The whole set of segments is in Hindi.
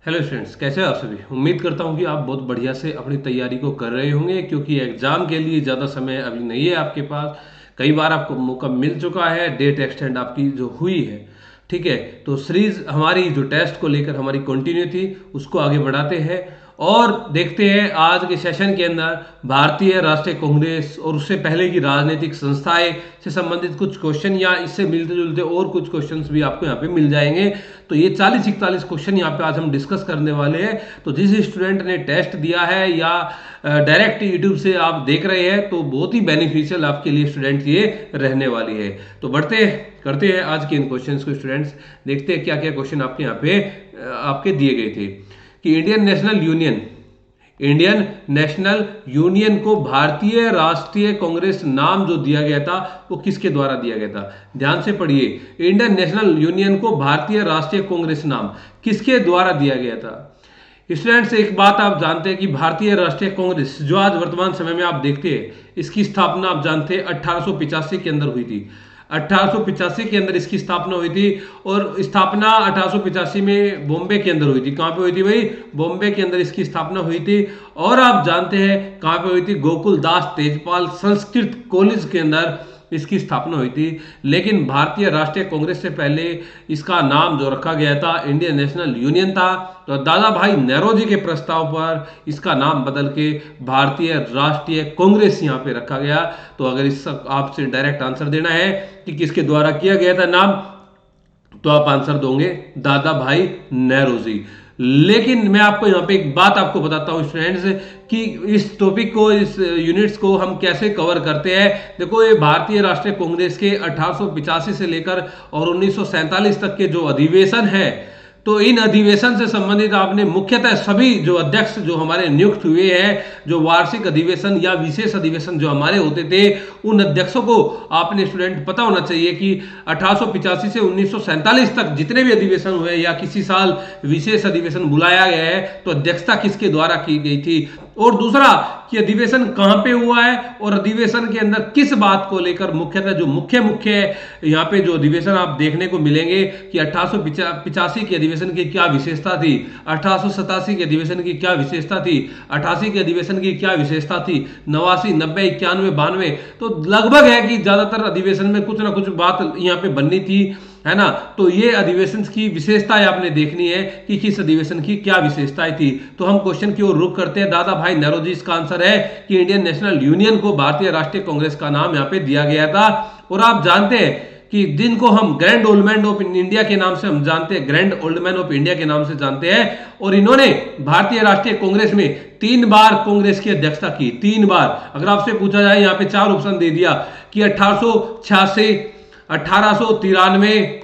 हेलो स्टूडेंट्स, कैसे हो आप सभी। उम्मीद करता हूँ कि आप बहुत बढ़िया से अपनी तैयारी को कर रहे होंगे, क्योंकि एग्जाम के लिए ज़्यादा समय अभी नहीं है आपके पास। कई बार आपको मौका मिल चुका है, डेट एक्सटेंड आपकी जो हुई है। ठीक है, तो सीरीज हमारी जो टेस्ट को लेकर हमारी कंटिन्यू थी, उसको आगे बढ़ाते हैं और देखते हैं आज के सेशन के अंदर भारतीय राष्ट्रीय कांग्रेस और उससे पहले की राजनीतिक संस्थाएं से संबंधित कुछ क्वेश्चन या इससे मिलते जुलते और कुछ क्वेश्चंस भी आपको यहाँ पे मिल जाएंगे। तो ये 40-41 क्वेश्चन यहाँ पे आज हम डिस्कस करने वाले हैं। तो जिस स्टूडेंट ने टेस्ट दिया है या डायरेक्ट यूट्यूब से आप देख रहे हैं, तो बहुत ही बेनिफिशियल आपके लिए स्टूडेंट ये रहने वाली है। तो बढ़ते करते हैं आज के इन क्वेश्चंस को। स्टूडेंट्स देखते हैं क्या क्या क्वेश्चन आपके यहाँ पे आपके दिए गए थे कि इंडियन नेशनल यूनियन को भारतीय राष्ट्रीय कांग्रेस नाम जो दिया गया था वो किसके द्वारा दिया गया था। ध्यान से पढ़िए, इंडियन नेशनल यूनियन को भारतीय राष्ट्रीय कांग्रेस नाम किसके द्वारा दिया गया था। स्टूडेंट्स, एक बात आप जानते हैं कि भारतीय राष्ट्रीय कांग्रेस जो आज वर्तमान समय में आप देखते हैं, इसकी स्थापना आप जानते हैं 1885 के अंदर हुई थी। 1885 के अंदर इसकी स्थापना हुई थी और स्थापना 1885 में बॉम्बे के अंदर हुई थी। कहां पे हुई थी भाई? बॉम्बे के अंदर इसकी स्थापना हुई थी। और आप जानते हैं कहां पे हुई थी? गोकुल दास तेजपाल संस्कृत कॉलेज के अंदर इसकी स्थापना हुई थी। लेकिन भारतीय राष्ट्रीय कांग्रेस से पहले इसका नाम जो रखा गया था इंडियन नेशनल यूनियन था। तो दादा भाई नेहरू के प्रस्ताव पर इसका नाम बदल के भारतीय राष्ट्रीय कांग्रेस यहाँ पे रखा गया। तो अगर इस आपसे डायरेक्ट आंसर देना है कि किसके द्वारा किया गया था नाम, तो आप आंसर दोगे दादा भाई नेहरू जी। लेकिन मैं आपको यहाँ पे एक बात आपको बताता हूँ स्टूडेंट्स कि इस टॉपिक को, इस यूनिट्स को हम कैसे कवर करते हैं। देखो, ये भारतीय राष्ट्रीय कांग्रेस के 1885 से लेकर और 1947 तक के जो अधिवेशन है, तो इन अधिवेशन से संबंधित आपने मुख्यतः सभी जो अध्यक्ष जो हमारे नियुक्त हुए हैं, जो वार्षिक अधिवेशन या विशेष अधिवेशन जो हमारे होते थे, उन अध्यक्षों को आपने स्टूडेंट पता होना चाहिए कि 1885 से 1947 तक जितने भी अधिवेशन हुए या किसी साल विशेष अधिवेशन बुलाया गया है, तो अध्यक्षता किसके द्वारा की गई थी। और दूसरा कि अधिवेशन कहां पे हुआ है और अधिवेशन के अंदर किस बात को लेकर मुख्यतः जो मुख्य यहाँ पे जो अधिवेशन आप देखने को मिलेंगे कि 1885 के अधिवेशन की क्या विशेषता थी, 1887 के अधिवेशन की क्या विशेषता थी, 88 के अधिवेशन की क्या विशेषता थी, 89, 90, 91, 92, तो लगभग है कि ज्यादातर अधिवेशन में कुछ ना कुछ बात यहाँ पे बननी थी, है ना। तो ये अधिवेशन की विशेषताएं आपने देखनी है कि किस अधिवेशन की क्या विशेषताएं थी। तो हम क्वेश्चन की ओर रुख करते हैं। दादा भाई नेहरू जी, इसका आंसर है कि इंडियन नेशनल यूनियन को भारतीय राष्ट्रीय कांग्रेस का नाम यहाँ पे दिया गया था। और आप जानते हैं कि जिनको हम grand old man of India के नाम से हम जानते हैं, grand old man of India के नाम से जानते हैं, और इन्होंने भारतीय राष्ट्रीय कांग्रेस में 3 बार कांग्रेस की अध्यक्षता की। 3 बार। अगर आपसे पूछा जाए, यहाँ पे 4 ऑप्शन दे दिया कि 1886, 1893,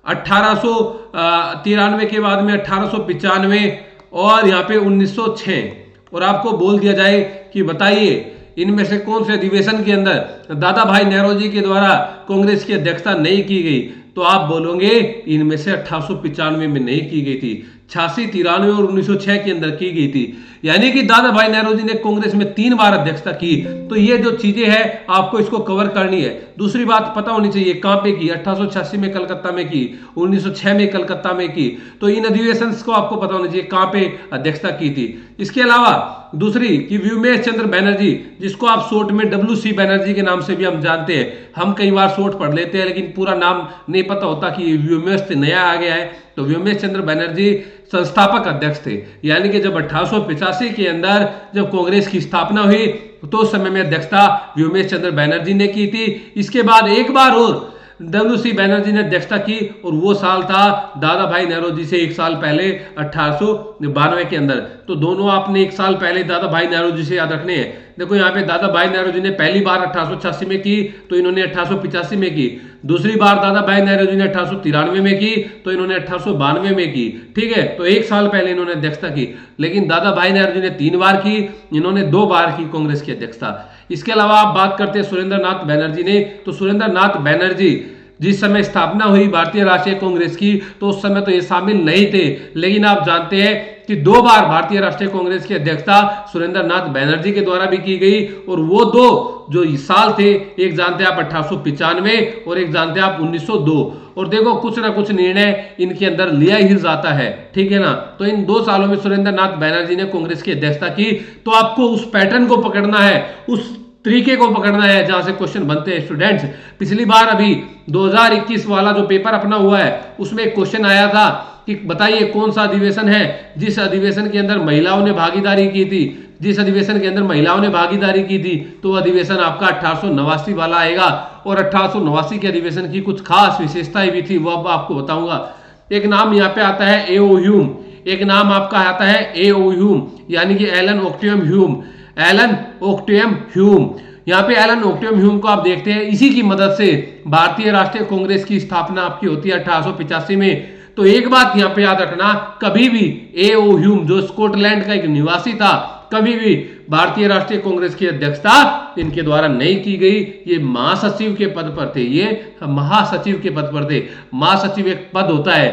1893 के बाद में 1895 और यहाँ पे 1906, और आपको बोल दिया जाए कि बताइए इनमें से कौन से अधिवेशन के अंदर दादा भाई नेहरू जी के द्वारा कांग्रेस की अध्यक्षता नहीं की गई, तो आप बोलोगे इनमें से 1895 में नहीं की गई थी, 86, 93 और 1906 के अंदर की गई थी। यानी कि दादा भाई नेहरू जी ने कांग्रेस में 3 बार अध्यक्षता की। तो ये जो चीजें हैं आपको इसको कवर करनी है। दूसरी बात पता होनी चाहिए कहां पे की, 1886 में कलकत्ता में की, 1906 में कलकत्ता में की। तो इन अधिवेशन को आपको पता होना चाहिए कहां पे अध्यक्षता की थी। इसके अलावा दूसरी कि व्योमेश चंद्र बैनर्जी, जिसको आप शॉर्ट में WC बैनर्जी के नाम से भी हम जानते हैं, हम कई बार शॉर्ट पढ़ लेते हैं लेकिन पूरा नाम नहीं पता होता कि व्योमेश से नया आ गया है। तो व्योमेश चंद्र बैनर्जी संस्थापक अध्यक्ष थे। यानी कि जब 1885 के अंदर जब कांग्रेस की स्थापना हुई, तो उस समय में अध्यक्षता व्योमेश चंद्र बैनर्जी ने की थी। इसके बाद एक बार और WC बैनर्जी ने अध्यक्षता की, और वो साल था दादा भाई नेहरू जी से 1 साल पहले 1892 के अंदर। तो दोनों आपने 1 साल पहले दादा भाई नेहरू जी से याद रखने हैं। देखो यहाँ पे दादा भाई नेहरू जी ने पहली बार 1886 में की, तो इन्होंने 1885 में की। दूसरी बार दादा भाई नेहरू जी ने 1893 में की, तो इन्होंने 1892 में की। ठीक है, तो 1 साल पहले इन्होंने अध्यक्षता की। लेकिन दादा भाई नेहरू जी ने 3 बार की, इन्होंने 2 बार की कांग्रेस की अध्यक्षता। इसके अलावा आप बात करते हैं सुरेंद्र नाथ बैनर्जी ने, तो सुरेंद्र नाथ बैनर्जी जिस समय स्थापना हुई भारतीय राष्ट्रीय कांग्रेस की, तो उस समय तो ये शामिल नहीं थे। लेकिन आप जानते हैं कि 2 बार भारतीय राष्ट्रीय कांग्रेस की अध्यक्षता सुरेंद्र नाथ बैनर्जी के द्वारा भी की गई, और वो 2 जो साल थे, एक जानते आप 1895 और एक जानते आप 1902। और देखो कुछ ना कुछ निर्णय इनके अंदर लिया ही जाता है, ठीक है ना। तो इन 2 सालों में सुरेंद्र नाथ बैनर्जी ने कांग्रेस की अध्यक्षता की। तो आपको उस पैटर्न को पकड़ना है, उस तरीके को पकड़ना है जहां से क्वेश्चन बनते हैं स्टूडेंट्स। पिछली बार अभी 2021 वाला जो पेपर अपना हुआ है उसमें एक क्वेश्चन आया था कि बताइए कौन सा अधिवेशन है जिस अधिवेशन के अंदर महिलाओं ने भागीदारी की थी, जिस अधिवेशन के अंदर महिलाओं ने भागीदारी की थी। तो अधिवेशन आपका 1889 वाला आएगा, और 1889 के अधिवेशन की कुछ खास विशेषताएं भी थी, वो अब आपको बताऊंगा। एक नाम यहाँ पे आता है एओ ह्यूम, एक नाम आपका आता है एओ ह्यूम, यानी कि एलन ओक्टियम ह्यूम, एलन ओक्टियम ह्यूम। यहाँ पे एलन ओक्टियम ह्यूम को आप देखते हैं, इसी की मदद से भारतीय राष्ट्रीय कांग्रेस की स्थापना आपकी होती है 1885 में। तो एक बात यहाँ पे याद रखना, कभी भी एओ ह्यूम जो स्कॉटलैंड का एक निवासी था, कभी भी भारतीय राष्ट्रीय कांग्रेस की अध्यक्षता इनके द्वारा नहीं की गई। ये महासचिव के पद पर थे, ये महासचिव के पद पर थे। महासचिव एक पद होता है,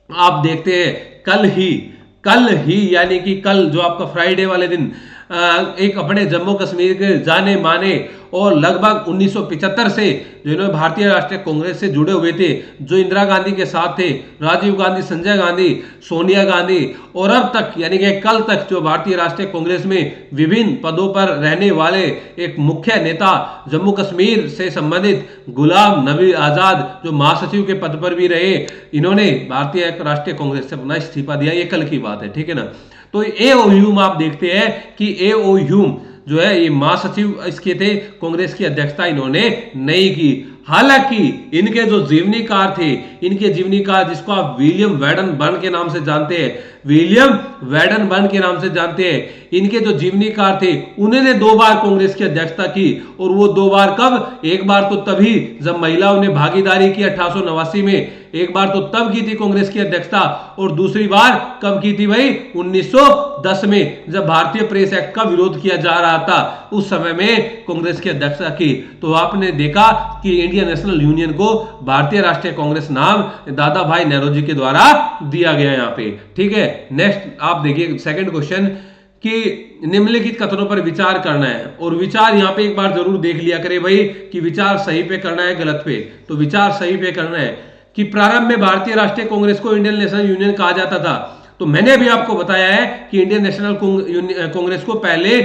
आप देखते हैं कल ही यानी कि कल जो आपका फ्राइडे वाले दिन एक अपने जम्मू कश्मीर के जाने माने और लगभग 1975 से जो इन्होंने भारतीय राष्ट्रीय कांग्रेस से जुड़े हुए थे, जो इंदिरा गांधी के साथ थे, राजीव गांधी, संजय गांधी, सोनिया गांधी, और अब तक यानी कि कल तक जो भारतीय राष्ट्रीय कांग्रेस में विभिन्न पदों पर रहने वाले एक मुख्य नेता, जम्मू कश्मीर से संबंधित गुलाम नबी आजाद जो महासचिव के पद पर भी रहे, इन्होंने भारतीय राष्ट्रीय कांग्रेस से अपना इस्तीफा दिया। ये कल की बात है, ठीक है ना। तो एओ ह्यूम आप देखते हैं कि एओ ह्यूम जो है ये महासचिव इसके थे, कांग्रेस की अध्यक्षता इन्होंने नहीं की। हालांकि इनके जो जीवनीकार थे, इनके जीवनीकार जिसको आप विलियम वेडन बर्न के नाम से जानते हैं, विलियम वेडन बर्न के नाम से जानते हैं, इनके जो जीवनीकार थे उन्होंने 2 बार कांग्रेस की अध्यक्षता की। और वो 2 बार कब? एक बार तो तभी जब महिलाओं ने भागीदारी की 1889 में, एक बार तो तब की थी कांग्रेस की अध्यक्षता, और दूसरी बार कब की थी भाई? 1910 में, जब भारतीय प्रेस एक्ट का विरोध किया जा रहा था, उस समय में कांग्रेस की अध्यक्षता की। तो आपने देखा कि इंडियन नेशनल यूनियन को भारतीय राष्ट्रीय कांग्रेस नाम दादा भाई नेहरू के द्वारा दिया गया यहाँ पे, ठीक है। नेक्स्ट आप देखिए सेकंड क्वेश्चन कि निम्नलिखित कथनों पर विचार करना है, और विचार यहाँ पे एक बार जरूर देख लिया करे भाई कि विचार सही पे करना है गलत पे। तो विचार सही पे करना है कि प्रारंभ में भारतीय राष्ट्रीय कांग्रेस को इंडियन नेशनल यूनियन कहा जाता था। तो मैंने अभी आपको बताया है कि इंडियन नेशनल कांग्रेस को पहले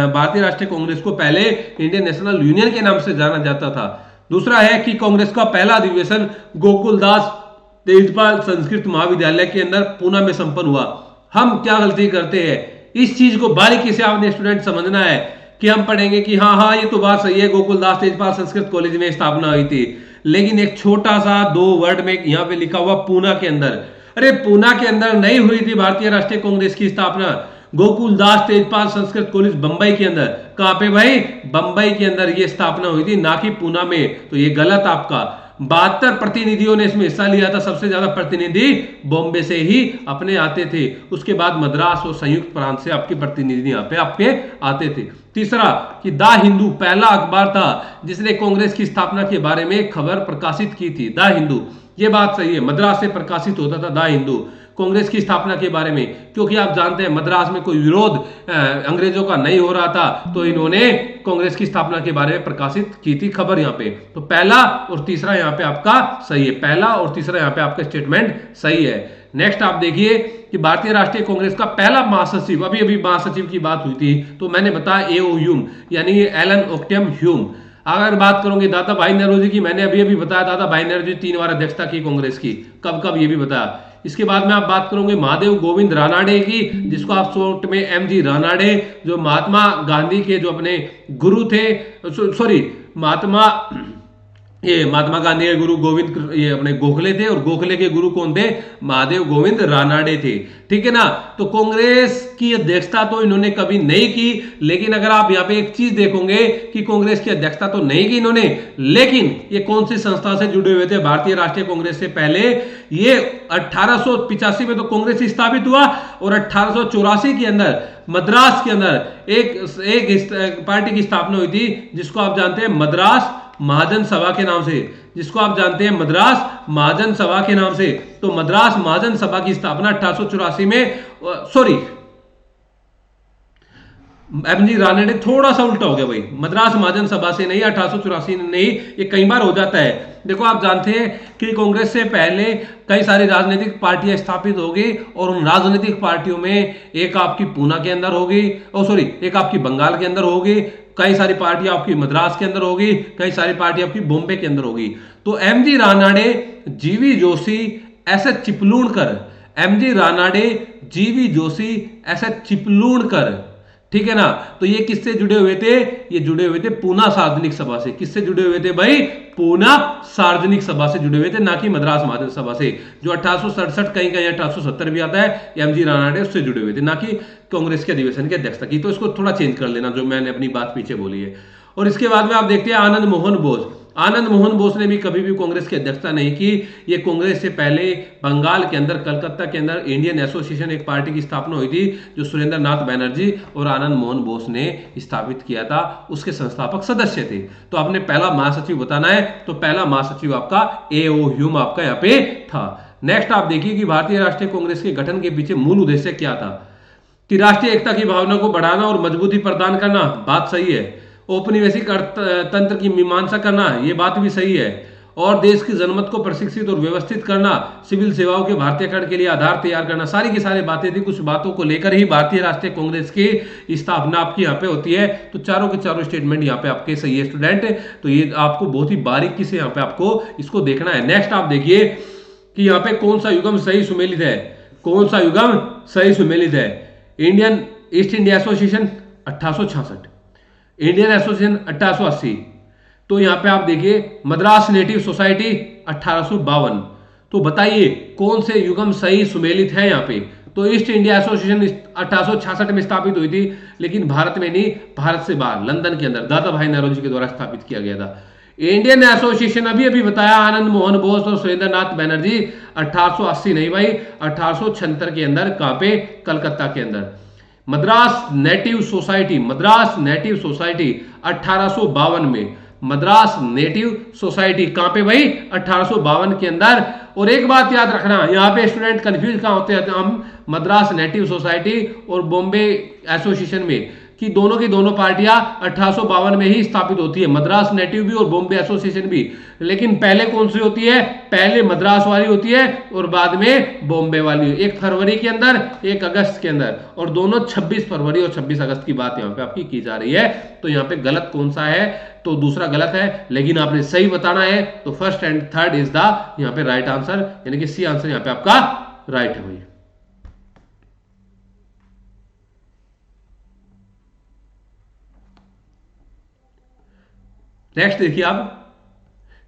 भारतीय राष्ट्रीय कांग्रेस को पहले इंडियन नेशनल यूनियन के नाम से जाना जाता था। दूसरा है कि कांग्रेस का पहला अधिवेशन गोकुलदास तेजपाल संस्कृत महाविद्यालय के अंदर पूना में संपन्न हुआ। हम क्या गलती करते हैं, इस चीज को बारीकी से आपने स्टूडेंट समझना है कि हम पढ़ेंगे कि हाँ ये तो बात सही है, गोकुलदास तेजपाल संस्कृत कॉलेज में स्थापना हुई थी, लेकिन एक छोटा सा 2 वर्ड में यहाँ पे लिखा हुआ पूना के अंदर। अरे पूना के अंदर नहीं हुई थी भारतीय राष्ट्रीय कांग्रेस की स्थापना, गोकुलदास तेजपाल संस्कृत कॉलेज बंबई के अंदर। कहां पे भाई? बंबई के अंदर ये स्थापना हुई थी, ना कि पूना में। तो ये गलत आपका। 72 प्रतिनिधियों ने इसमें हिस्सा लिया था। सबसे ज्यादा प्रतिनिधि बॉम्बे से ही अपने आते थे, उसके बाद मद्रास और संयुक्त प्रांत से आपके प्रतिनिधि यहाँ पे आपके आते थे। तीसरा कि द हिंदू पहला अखबार था जिसने कांग्रेस की स्थापना के बारे में खबर प्रकाशित की थी। द हिंदू, ये बात सही है, मद्रास से प्रकाशित होता था द हिंदू कांग्रेस की स्थापना के बारे में, क्योंकि आप जानते हैं मद्रास में कोई विरोध अंग्रेजों का नहीं हो रहा था, तो इन्होंने कांग्रेस की स्थापना के बारे में प्रकाशित की थी खबर यहाँ पे। तो पहला और तीसरा यहाँ पे आपका सही है, पहला और तीसरा यहाँ पे आपका स्टेटमेंट सही है। नेक्स्ट आप देखिए कि भारतीय राष्ट्रीय कांग्रेस का पहला महासचिव, अभी महासचिव की बात हुई थी तो मैंने बताया एओ ह्यूम यानी एलन ओक्टियम ह्यूम। अगर बात करोगे दादा भाई नेहरू की, मैंने अभी बताया दादा भाई नेहरू 3 बार अध्यक्षता की कांग्रेस की, कब ये भी बताया। इसके बाद में आप बात करोगे महादेव गोविंद रानाडे की, जिसको आप शॉर्ट में एमजी रानाडे, जो महात्मा गांधी के जो अपने गुरु थे, महात्मा गांधी के गुरु गोविंद ये अपने गोखले थे, और गोखले के गुरु कौन थे? महादेव गोविंद रानाडे थे, ठीक है ना। तो कांग्रेस की अध्यक्षता तो इन्होंने कभी नहीं की, लेकिन अगर आप यहाँ पे एक चीज देखोगे कि कांग्रेस की अध्यक्षता तो नहीं की इन्होंने, लेकिन ये कौन सी संस्था से जुड़े हुए थे? भारतीय राष्ट्रीय कांग्रेस से पहले ये 1885 में तो कांग्रेस स्थापित हुआ, और 1884 के अंदर मद्रास के अंदर एक पार्टी की स्थापना हुई थी, जिसको आप जानते हैं मद्रास महाजन सभा के नाम से, जिसको आप जानते हैं मद्रास महाजन सभा के नाम से। तो मद्रास महाजन सभा की स्थापना 1884 में, सॉरी एमजी रानडे, थोड़ा सा उल्टा हो गया भाई, मद्रास महाजन सभा से नहीं, 1884 नहीं, ये कई बार हो जाता है। देखो आप जानते हैं कि कांग्रेस से पहले कई सारी राजनीतिक पार्टियां स्थापित हो गई, और उन राजनीतिक पार्टियों में एक आपकी पूना के अंदर होगी, सॉरी एक आपकी बंगाल के अंदर होगी, कई सारी पार्टियां आपकी मद्रास के अंदर होगी, कई सारी पार्टियां आपकी बॉम्बे के अंदर होगी। तो M G Ranade, G V Joshi, S H Chiplunkar, M G Ranade, G V Joshi, S H Chiplunkar, ठीक है ना। तो ये किससे जुड़े हुए थे? ये जुड़े हुए थे पूना सार्वजनिक सभा से। किससे जुड़े हुए थे भाई? पूना सार्वजनिक सभा से जुड़े हुए थे, ना कि मद्रास महाजन सभा से, जो 1867 कहीं कहीं 1870 भी आता है, एमजी रानडे उससे जुड़े हुए थे, ना कि कांग्रेस के अधिवेशन की अध्यक्षता की। तो इसको थोड़ा चेंज कर लेना, जो मैंने अपनी बात पीछे बोली है। और इसके बाद में आप देखते हैं आनंद मोहन बोस। आनंद मोहन बोस ने भी कभी भी कांग्रेस की अध्यक्षता नहीं की। ये कांग्रेस से पहले बंगाल के अंदर, कलकत्ता के अंदर इंडियन एसोसिएशन, एक पार्टी की स्थापना हुई थी, जो सुरेंद्र नाथ बनर्जी और आनंद मोहन बोस ने स्थापित किया था, उसके संस्थापक सदस्य थे। तो आपने पहला महासचिव बताना है, तो पहला महासचिव आपका ए.ओ. ह्यूम आपका यहाँ पे था। नेक्स्ट आप देखिए कि भारतीय राष्ट्रीय कांग्रेस के गठन के पीछे मूल उद्देश्य क्या था, कि राष्ट्रीय एकता की भावना को बढ़ाना और मजबूती प्रदान करना, बात सही है। औपनिवेशिक तंत्र की मीमांसा करना, ये बात भी सही है। और देश की जनमत को प्रशिक्षित और व्यवस्थित करना, सिविल सेवाओं के भारतीयकरण के लिए आधार तैयार करना, सारी की सारी बातें थी। कुछ बातों को लेकर ही भारतीय राष्ट्रीय कांग्रेस की स्थापना आपकी यहाँ पे होती है। तो चारों के चारों स्टेटमेंट यहाँ पे आपके सही है स्टूडेंट। तो ये आपको बहुत ही बारीकी से यहाँ पे आपको इसको देखना है। नेक्स्ट आप देखिए कि यहाँ पे कौन सा युग्म सही सुमेलित है, कौन सा युग्म सही सुमेलित है। Indian east India association 1866, Indian association 1880। तो यहां पे आप देखिए मद्रास नेटिव सोसाइटी 1852। तो बताइए कौन से युग्म सही सुमेलित है यहाँ पे। तो ईस्ट इंडिया एसोसिएशन 1866 में स्थापित हुई थी, लेकिन भारत में नहीं, भारत से बाहर लंदन के अंदर दादा भाई नौरोजी के द्वारा स्थापित किया गया था। इंडियन एसोसिएशन अभी बताया आनंद मोहन बोस और सुरेंद्र नाथ बनर्जी, 1880 नहीं भाई, 1876 के अंदर, कहां पे? कलकत्ता के अंदर। Madras native society, Madras native society 1852 में, मद्रास नेटिव सोसाइटी कहां पे भाई? 1852 के अंदर। और एक बात याद रखना, यहां पे स्टूडेंट कंफ्यूज कहां होते हैं हम, मद्रास नेटिव सोसाइटी और बॉम्बे एसोसिएशन में, कि दोनों की दोनों पार्टियां 1852 में ही स्थापित होती है, मद्रास नेटिव भी और बॉम्बे एसोसिएशन भी। लेकिन पहले कौन सी होती है? पहले मद्रास वाली होती है और बाद में बॉम्बे वाली, 1 फरवरी के अंदर, 1 अगस्त के अंदर, और दोनों 26 फरवरी और 26 अगस्त की बात यहाँ पे आपकी की जा रही है। तो यहाँ पे गलत कौन सा है? तो दूसरा गलत है, लेकिन आपने सही बताना है। तो first and third is the यहाँ पे राइट आंसर, यानी कि सी आंसर यहाँ पे आपका राइट है भाई। नेक्स्ट देखिए आप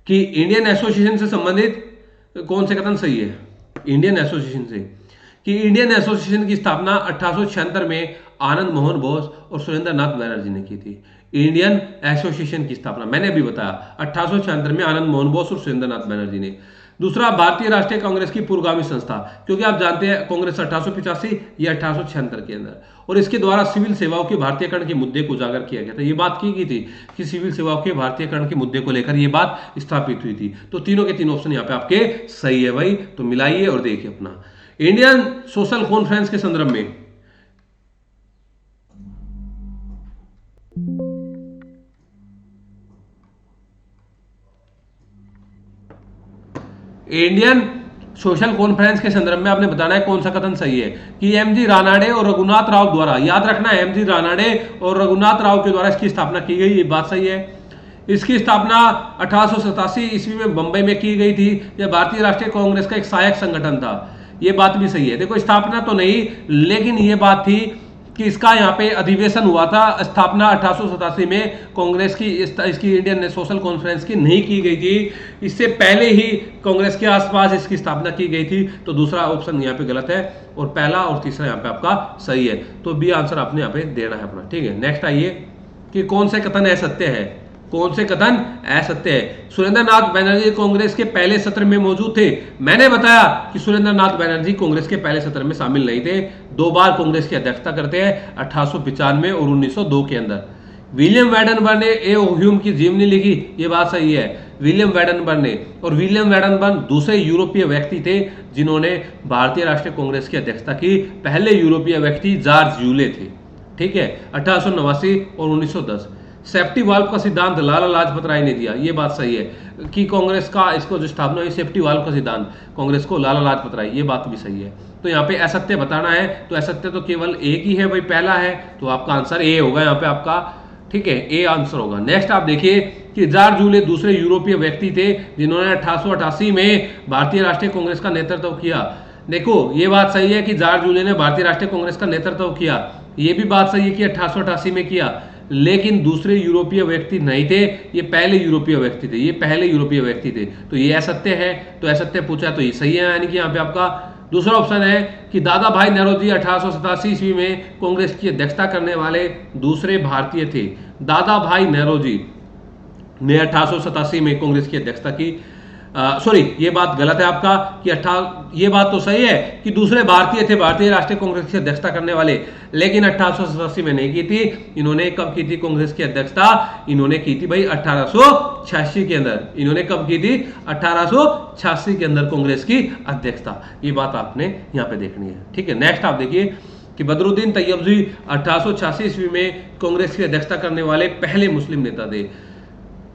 कि इंडियन एसोसिएशन से संबंधित कौन से कथन सही है। इंडियन एसोसिएशन से, कि इंडियन एसोसिएशन की स्थापना 1876 में आनंद मोहन बोस और सुरेंद्र नाथ बनर्जी ने की थी। इंडियन एसोसिएशन की स्थापना मैंने अभी बताया 1876 में आनंद मोहन बोस और सुरेंद्र नाथ बनर्जी ने। दूसरा, भारतीय राष्ट्रीय कांग्रेस की पूर्वगामी संस्था, क्योंकि आप जानते हैं कांग्रेस 1885 या 1876 के अंदर, और इसके द्वारा सिविल सेवाओं के भारतीयकरण के मुद्दे को उजागर किया गया था। ये बात की गई थी कि सिविल सेवाओं के भारतीयकरण के मुद्दे को लेकर ये बात स्थापित हुई थी। तो तीनों के तीन ऑप्शन यहाँ पे आपके सही है भाई। तो मिलाइए और देखिए अपना। इंडियन सोशल कॉन्फ्रेंस के संदर्भ में, इंडियन सोशल कॉन्फ्रेंस के संदर्भ में आपने बताना है कौन सा कथन सही है, कि एमजी रानाडे और रघुनाथ राव द्वारा, याद रखना है एमजी रानाडे और रघुनाथ राव के द्वारा इसकी स्थापना की गई, ये बात सही है। इसकी स्थापना 1887 ईस्वी में बंबई में की गई थी। यह भारतीय राष्ट्रीय कांग्रेस का एक सहायक संगठन था, ये बात भी सही है। देखो स्थापना तो नहीं, लेकिन ये बात थी कि इसका यहाँ पे अधिवेशन हुआ था। स्थापना 1887 में कांग्रेस की, इसकी इंडियन सोशल कॉन्फ्रेंस की नहीं की गई थी, इससे पहले ही कांग्रेस के आसपास इसकी स्थापना की गई थी। तो दूसरा ऑप्शन यहाँ पे गलत है और पहला और तीसरा यहाँ पे आपका सही है। तो बी आंसर आपने यहाँ पे देना है अपना, ठीक है। नेक्स्ट आइए कि कौन से कथन असत्य है, कौन से कथन असत्य है। सुरेंद्र नाथ बनर्जी कांग्रेस के पहले सत्र में मौजूद थे। मैंने बताया कि सुरेंद्र नाथ बनर्जी कांग्रेस के पहले सत्र में शामिल नहीं थे। 2 बार कांग्रेस की अध्यक्षता करते हैं, 1895 और 1902 के अंदर। विलियम वैडनबर्न ने ए ह्यूम की जीवनी लिखी, ये बात सही है, विलियम वैडनबर्न ने। और विलियम वैडनबर्न दूसरे यूरोपीय व्यक्ति थे जिन्होंने भारतीय राष्ट्रीय कांग्रेस की अध्यक्षता की। पहले यूरोपीय व्यक्ति जॉर्ज यूले थे, ठीक है, 1889 और 1910। सेफ्टी वाल्व का सिद्धांत लाला लाजपत राय ने दिया, ये बात सही है कि कांग्रेस का इसको जो स्थापना हुई सेफ्टी वाल्व का सिद्धांत कांग्रेस को लाला लाजपत राय, ये बात भी सही है। तो यहाँ पे असत्य बताना है तो असत्य तो केवल एक ही है भाई, पहला है, तो आपका आंसर ए होगा यहाँ पे आपका, ठीक है, ए आंसर होगा। नेक्स्ट आप देखिए कि जॉर्ज यूले दूसरे यूरोपीय व्यक्ति थे जिन्होंने 1888 में भारतीय राष्ट्रीय कांग्रेस का नेतृत्व किया। देखो ये बात सही है कि जॉर्ज यूले ने भारतीय राष्ट्रीय कांग्रेस का नेतृत्व किया, ये भी बात सही है कि 1888 में किया, लेकिन दूसरे यूरोपीय व्यक्ति नहीं थे, ये पहले यूरोपीय व्यक्ति थे, ये पहले यूरोपीय व्यक्ति थे। तो ये असत्य है, तो असत्य पूछा तो ये सही है, यानी कि यहाँ पे आपका दूसरा ऑप्शन है कि दादा भाई नौरोजी 1887 ईस्वी में कांग्रेस की अध्यक्षता करने वाले दूसरे भारतीय थे। दादा भाई नौरोजी ने 1887 में कांग्रेस की अध्यक्षता की। सॉरी, ये बात गलत है आपका कि ये बात तो सही है कि दूसरे भारतीय थे भारतीय राष्ट्रीय कांग्रेस की अध्यक्षता करने वाले, लेकिन 1887 में नहीं की थी। इन्होंने कब की थी कांग्रेस की अध्यक्षता? इन्होंने की थी भाई 1886 के अंदर। इन्होंने कब की थी? 1886 के अंदर कांग्रेस की अध्यक्षता। ये बात आपने यहाँ पे देखनी है, ठीक है। नेक्स्ट आप देखिए कि बदरुद्दीन तैयबजी 1886 ईस्वी में कांग्रेस की अध्यक्षता करने वाले पहले मुस्लिम नेता थे।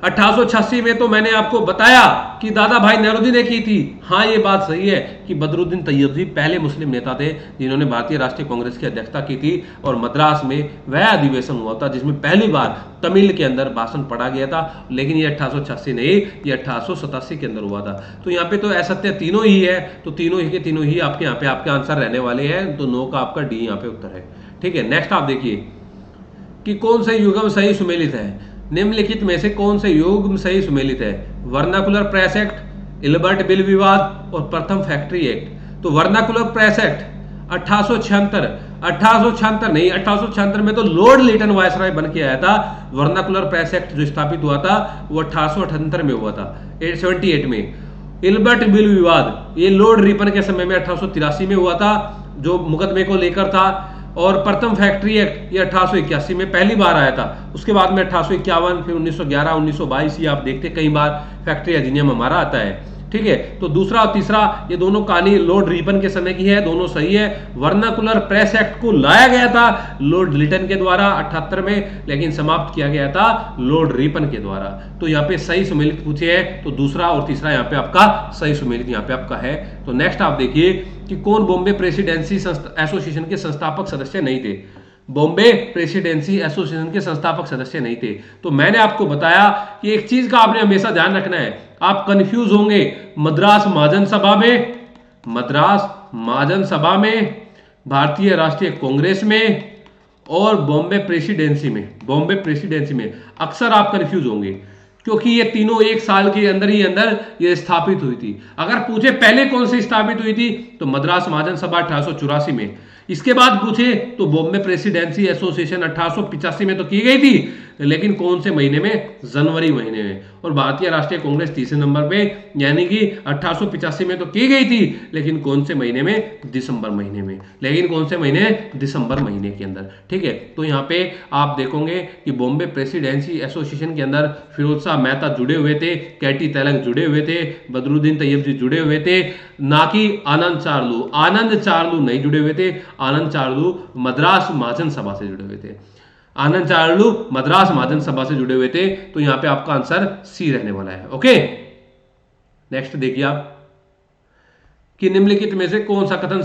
1886 में तो मैंने आपको बताया कि दादा भाई नौरोजी ने की थी। हाँ, ये बात सही है कि बदरुद्दीन तैयबजी पहले मुस्लिम नेता थे जिन्होंने भारतीय राष्ट्रीय कांग्रेस की अध्यक्षता की थी, और मद्रास में वह अधिवेशन हुआ था जिसमें पहली बार तमिल के अंदर भाषण पढ़ा गया था, लेकिन ये 1886 नहीं, ये 1887 के अंदर हुआ था। तो यहाँ पे तो असत्य तीनों ही है, तो तीनों ही के तीनों ही आपके यहाँ पे आपके आंसर रहने वाले हैं, तो नो का आपका डी यहाँ पे उत्तर है, ठीक है। नेक्स्ट आप देखिए कि कौन से युग्म सही सुमेलित है। निम्नलिखित में से कौन से युग्म सही सुमेलित है? Vernacular press act, Ilbert bill विवाद और प्रथम फैक्ट्री एक्ट। तो वर्नाकुलर प्रेस एक्ट 1876 नहीं, 1876 में तो लॉर्ड लिटन वायसराय बन के आया था। वर्नाकुलर प्रेस एक्ट जो स्थापित हुआ था वो 1878 में हुआ था, 78 में। इल्बर्ट बिल विवाद ये लॉर्ड रिपन के समय में 1883 में हुआ था, जो मुकदमे को लेकर था। और प्रथम फैक्ट्री एक्ट ये 1881 में पहली बार आया था। उसके बाद में 1851, फिर 1911, 1922 ये आप देखते कई बार फैक्ट्री अधिनियम हमारा आता है, ठीक है। तो दूसरा और तीसरा ये दोनों कहानी लॉर्ड रिपन के समय की है, दोनों सही है। वर्नाकुलर प्रेस एक्ट को लाया गया था लॉर्ड लिटन के द्वारा 78 में, लेकिन समाप्त किया गया था लॉर्ड रिपन के द्वारा। तो यहाँ पे सही सुमेलित पूछे है, तो दूसरा और तीसरा यहाँ पे आपका सही सुमेलित यहाँ पे आपका है। तो नेक्स्ट आप देखिए कि कौन बॉम्बे प्रेसिडेंसी एसोसिएशन के संस्थापक सदस्य नहीं थे। बॉम्बे प्रेसिडेंसी एसोसिएशन के संस्थापक सदस्य नहीं थे। तो मैंने आपको बताया कि एक चीज का आपने हमेशा ध्यान रखना है, आप कंफ्यूज होंगे मद्रास महाजन सभा में, भारतीय राष्ट्रीय कांग्रेस में और बॉम्बे प्रेसिडेंसी में अक्सर आप कंफ्यूज होंगे, क्योंकि ये तीनों एक साल के अंदर ही अंदर ये स्थापित हुई थी। अगर पूछे पहले कौन सी स्थापित हुई थी तो मद्रास महाजन सभा 1884 में। इसके बाद पूछे तो बॉम्बे प्रेसिडेंसी एसोसिएशन 1885 में तो की गई थी, लेकिन कौन से महीने में? जनवरी महीने में। और भारतीय राष्ट्रीय कांग्रेस तीसरे नंबर पे, यानी कि 1885 में तो की गई थी, लेकिन कौन से महीने में? दिसंबर महीने में। लेकिन कौन से महीने? दिसंबर महीने के अंदर, ठीक है। तो यहाँ पे आप देखोगे कि बॉम्बे प्रेसिडेंसी एसोसिएशन के अंदर फिरोज शाह मेहता जुड़े हुए थे, केटी तेलंग जुड़े हुए थे, बदरुद्दीन तैयबजी जुड़े हुए थे, ना कि आनंद चार्लू नहीं जुड़े हुए थे। आनंद चार्लू मद्रास महाजन सभा से जुड़े हुए थे। तो यहां पे आपका आंसर सी रहने वाला है, ओके। नेक्स्ट देखिए आप कि निम्नलिखित में से कौन सा कथन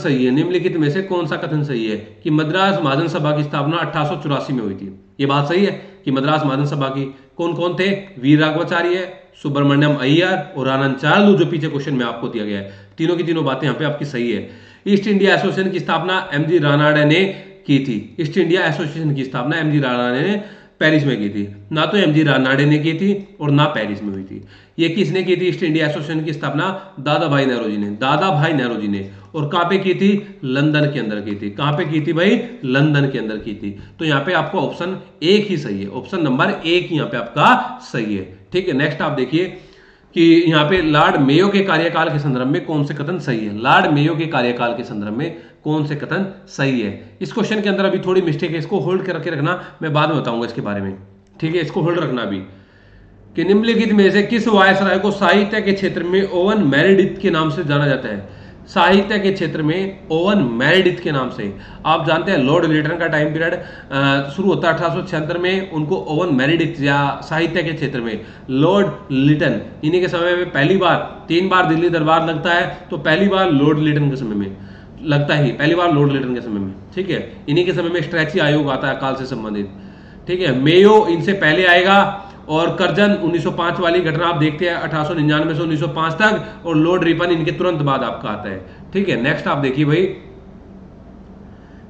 सही है कि मद्रास महाजन सभा की स्थापना 1884 में हुई थी। ये बात सही है कि मद्रास महाजन सभा की कौन कौन थे? वीर राघवाचार्य, सुब्रमण्यम अय्यर और आनंद चार्लू, जो पीछे क्वेश्चन में आपको दिया गया है। तीनों की तीनों बातें यहाँ पे आपकी सही है। ईस्ट इंडिया एसोसिएशन की स्थापना एमजी रानाडे ने की थी। ईस्ट इंडिया एसोसिएशन की स्थापना एमजी रानाडे ने पेरिस में की थी। ना तो एमजी रानाडे ने की थी और ना पेरिस में हुई थी। ये किसने की थी? ईस्ट इंडिया एसोसिएशन की स्थापना दादा भाई नौरोजी ने। और कहां पे की थी? लंदन के अंदर की थी। कहां पे की थी भाई? लंदन के अंदर की थी। तो यहाँ पे आपका ऑप्शन एक ही सही है, ऑप्शन नंबर एक यहाँ पे आपका सही है, ठीक है। नेक्स्ट आप देखिए कि यहाँ पे लॉर्ड मेयो के कार्यकाल के संदर्भ में कौन से कथन सही है। लॉर्ड मेयो के कार्यकाल के संदर्भ में कौन से कथन सही है? इस क्वेश्चन के अंदर अभी थोड़ी मिस्टेक है, इसको होल्ड करके रखना, मैं बाद में बताऊंगा इसके बारे में। ठीक है, इसको होल्ड रखना अभी। कि निम्नलिखित में से किस वायसराय को साहित्य के क्षेत्र में ओवन मेरेडिथ के नाम से जाना जाता है? साहित्य के क्षेत्र में ओवन मेरेडिथ के नाम से। आप जानते हैं लॉर्ड लिटन का टाइम पीरियड शुरू होता है 1876 में, उनको ओवन मेरेडिथ या साहित्य के क्षेत्र में लॉर्ड लिटन, इन्हीं के समय में पहली बार, 3 बार दिल्ली दरबार लगता है, तो पहली बार लॉर्ड लिटन के समय में लगता ही, पहली बार लॉर्ड लिटन के समय में, ठीक है। इन्हीं के समय में स्ट्रैची आयोग आता है अकाल से संबंधित, ठीक है। मेयो इनसे पहले आएगा, और कर्जन 1905 वाली घटना आप देखते हैं 1899 से 1905 तक, और लॉर्ड रिपन इनके तुरंत बाद आपका आता है, ठीक है। नेक्स्ट आप देखिए भाई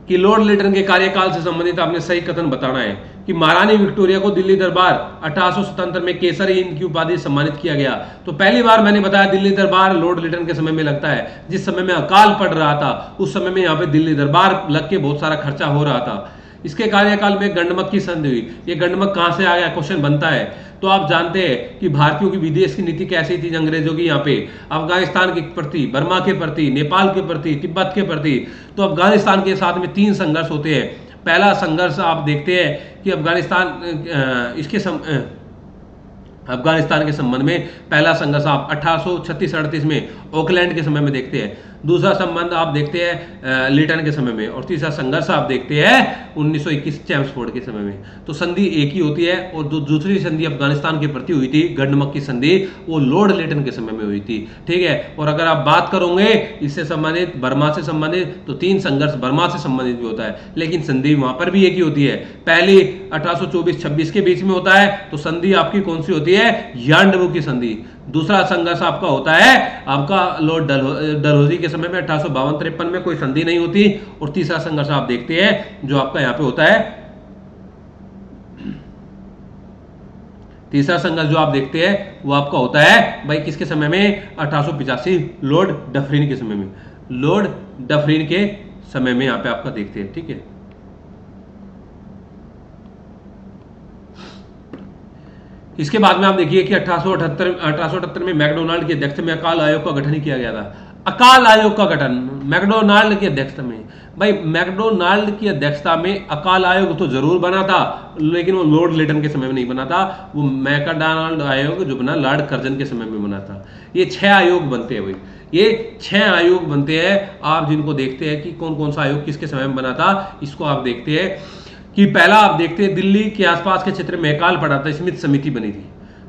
कि लॉर्ड लिटन के कार्यकाल से संबंधित आपने सही कथन बताना है कि महारानी विक्टोरिया को दिल्ली दरबार 1877 में केसरी इनकी उपाधि सम्मानित किया गया। तो पहली बार मैंने बताया दिल्ली दरबार लॉर्ड लिटन के समय में लगता है, जिस समय में अकाल पड़ रहा था उस समय में यहाँ पे दिल्ली दरबार लग के बहुत सारा खर्चा हो रहा था। इसके कार्यकाल में गंडमक की संधि हुई। ये गंडमक कहां से आ गया, क्वेश्चन बनता है। तो आप जानते हैं कि भारतीयों की विदेश की नीति कैसी थी अंग्रेजों की, यहाँ पे अफगानिस्तान के प्रति, बर्मा के प्रति, नेपाल के प्रति, तिब्बत के प्रति। तो अफगानिस्तान के साथ में 3 संघर्ष होते हैं। पहला संघर्ष आप देखते हैं कि अफगानिस्तान के संबंध में पहला संघर्ष आप 1836-38 में ऑकलैंड के समय में देखते हैं। दूसरा संबंध आप देखते हैं लिटन के समय में, और तीसरा संघर्ष आप देखते हैं 1921 चैम्सफोर्ड के समय में। तो संधि एक ही होती है, और दूसरी संधि अफगानिस्तान के प्रति हुई थी, गंडमक की संधि, वो लॉर्ड लिटन के समय में हुई थी, ठीक है। और अगर आप बात करोगे इससे संबंधित, बर्मा से संबंधित, तो 3 संघर्ष बर्मा से संबंधित भी होता है, लेकिन संधि वहां पर भी एक ही होती है। पहली 1824-26 के बीच में होता है, तो संधि आपकी कौन सी होती है, यांडबू की संधि। दूसरा संघर्ष आपका होता है आपका लॉर्ड डलहौजी के समय में 1852-53 में, कोई संधि नहीं होती। और तीसरा संघर्ष आप देखते हैं जो आपका यहां पे होता है, तीसरा संघर्ष जो आप देखते हैं वो आपका होता है भाई किसके समय में, 1885 लॉर्ड डफरिन के समय में, लॉर्ड डफरिन के समय में यहां पे आपका देखते हैं, ठीक है। इसके बाद में आप देखिए कि 1878 में मैकडोनाल्ड की अध्यक्षता में अकाल आयोग का गठन किया गया था। अकाल आयोग का गठन मैकडोनाल्ड की अध्यक्षता में। भाई मैकडोनाल्ड की अध्यक्षता में अकाल आयोग तो जरूर बना था, लेकिन वो लॉर्ड लिटन के समय में नहीं बना था। वो मैकडोनाल्ड आयोग जो बना लॉर्ड कर्जन के समय में बना था। ये 6 आयोग बनते हैं भाई, ये 6 आयोग बनते हैं। आप जिनको देखते हैं कि कौन कौन सा आयोग किसके समय में बना था, इसको आप देखते हैं कि पहला आप देखते हैं दिल्ली के आसपास के क्षेत्र में अकाल पड़ा था, स्मिथ समिति बनी थी।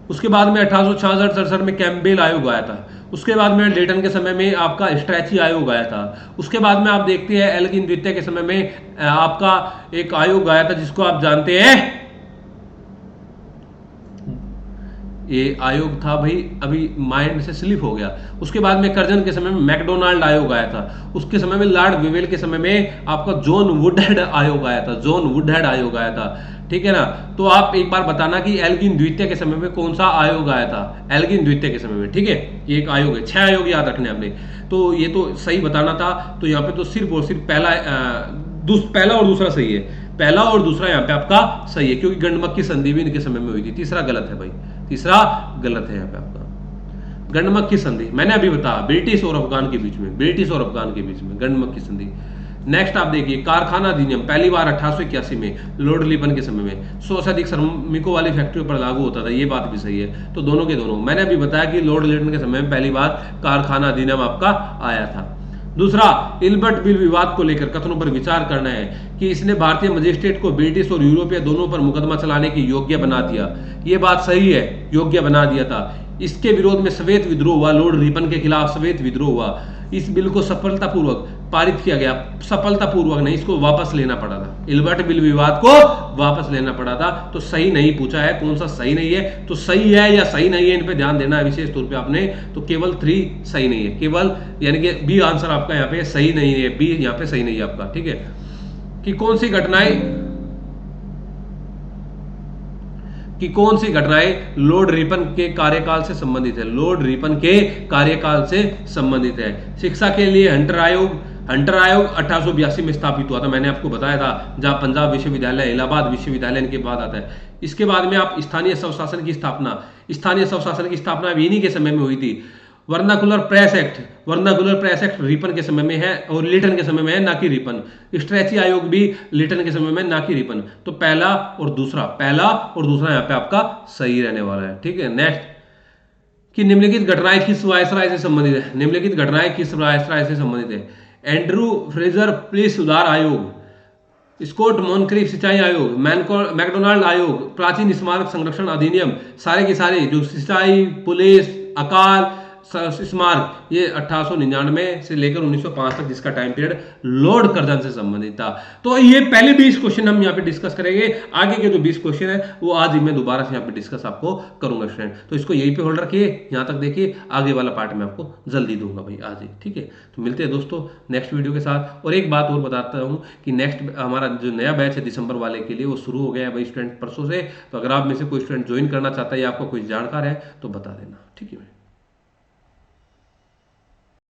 उसके बाद में 1866-67 में कैम्पबेल आयोग आया था। उसके बाद में लिटन के समय में आपका स्ट्रैची आयोग आया था। उसके बाद में आप देखते हैं एल्गिन द्वितीय के समय में आपका एक आयोग आया था जिसको आप जानते हैं, ये आयोग था भाई, अभी माइंड से स्लिप हो गया। उसके बाद में कर्जन के समय में मैकडोनाल्ड आयोग आया था। उसके समय में लॉर्ड वेवेल के समय में आपका जॉन वुडहेड आयोग आया था, जॉन वुडहेड आयोग आया था, ठीक है ना। तो आप एक बार बताना कि एल्गिन द्वितीय के समय में कौन सा आयोग आया था, एल्गिन द्वितीय के समय में, ठीक है। ये एक आयोग है, 6 आयोग याद रखने आपने। तो ये तो सही बताना था। तो यहाँ पे तो सिर्फ और सिर्फ पहला और दूसरा सही है, पहला और दूसरा यहाँ पे आपका सही है, क्योंकि गंडमक की संधि भी इनके समय में हुई थी। तीसरा गलत है भाई, तीसरा गलत है यहाँ पे आपका। गंडमक की संधि मैंने अभी बताया ब्रिटिश और अफगान के बीच में, ब्रिटिश और अफगान के बीच में गंडमक की संधि। नेक्स्ट आप देखिए कारखाना अधिनियम पहली बार 1881 में लॉर्ड लिपन के समय में 100 से अधिक श्रमिकों वाली फैक्ट्रियों पर लागू होता था। ये बात भी सही है। तो दोनों के दोनों मैंने अभी बताया कि लॉर्ड लिपन के समय में पहली बार कारखाना अधिनियम आपका आया था। दूसरा, इल्बर्ट बिल विवाद को लेकर कथनों पर विचार करना है कि इसने भारतीय मजिस्ट्रेट को ब्रिटिश और यूरोपीय दोनों पर मुकदमा चलाने की योग्य बना दिया। ये बात सही है, योग्य बना दिया था। इसके विरोध में श्वेत विद्रोह हुआ, लॉर्ड रिपन के खिलाफ श्वेत विद्रोह हुआ। इस बिल को सफलतापूर्वक पारित किया गया, सफलतापूर्वक नहीं, इसको वापस लेना पड़ा था। इल्बर्ट बिल विवाद को वापस लेना पड़ा था। तो सही नहीं पूछा है, कौन सा सही नहीं है, तो सही है या सही नहीं है इन पे ध्यान देना है विशेष तौर पे आपने। तो केवल 3 सही नहीं है, केवल यानी कि बी आंसर आपका यहाँ पे सही नहीं है, बी यहाँ पे सही नहीं है आपका, ठीक है। कि कौन सी घटनाएं लॉर्ड रिपन के कार्यकाल से संबंधित है, लॉर्ड रिपन के कार्यकाल से संबंधित है। शिक्षा के लिए हंटर आयोग 1882 में स्थापित हुआ था, मैंने आपको बताया था, जहां पंजाब विश्वविद्यालय, इलाहाबाद विश्वविद्यालय इनके बाद आता है। इसके बाद में आप स्थानीय स्वशासन की स्थापना भी इन्हीं के समय में हुई थी। Vernacular press act, vernacular press act Ripon के समय में है और लिटन के समय में है, ना कि रिपन। स्ट्रेची आयोग भी लिटन के समय में, ना कि रिपन। तो पहला और दूसरा, पहला और दूसरा यहाँ पे आपका सही रहने वाला है। ठीक है, नेक्स्ट कि निम्नलिखित घटनाएं किस वायसराय से संबंधित है? निम्नलिखित घटनाएं किस वायसराय से संबंधित है? एंड्रू फ्रेजर पुलिस सुधार आयोग, स्कॉट मॉनक्रीफ सिंचाई आयोग, मैकडोनाल्ड आयोग, प्राचीन स्मारक संरक्षण अधिनियम, सारे के सारे जो सिंचाई, पुलिस, अकाल स्मारक, ये 1899 से लेकर 1905 तक जिसका टाइम पीरियड लॉर्ड कर्जन से संबंधित था। तो ये पहले 20 क्वेश्चन हम यहाँ पे डिस्कस करेंगे। आगे के जो 20 क्वेश्चन है वो आज ही मैं दोबारा से यहाँ पे डिस्कस आपको करूंगा स्टूडेंट। तो इसको यहीं पे होल्ड रखिए, यहाँ तक देखिए, आगे वाला पार्ट मैं आपको जल्दी दूंगा भाई आज ही। ठीक है, तो मिलते हैं दोस्तों नेक्स्ट वीडियो के साथ। और एक बात और बताता हूँ कि नेक्स्ट हमारा जो नया बैच है दिसंबर वाले के लिए, वो शुरू हो गया है भाई स्टूडेंट परसों से। तो अगर आप में से कोई स्टूडेंट ज्वाइन करना चाहता है या आपको कोई जानकार है तो बता देना। ठीक है।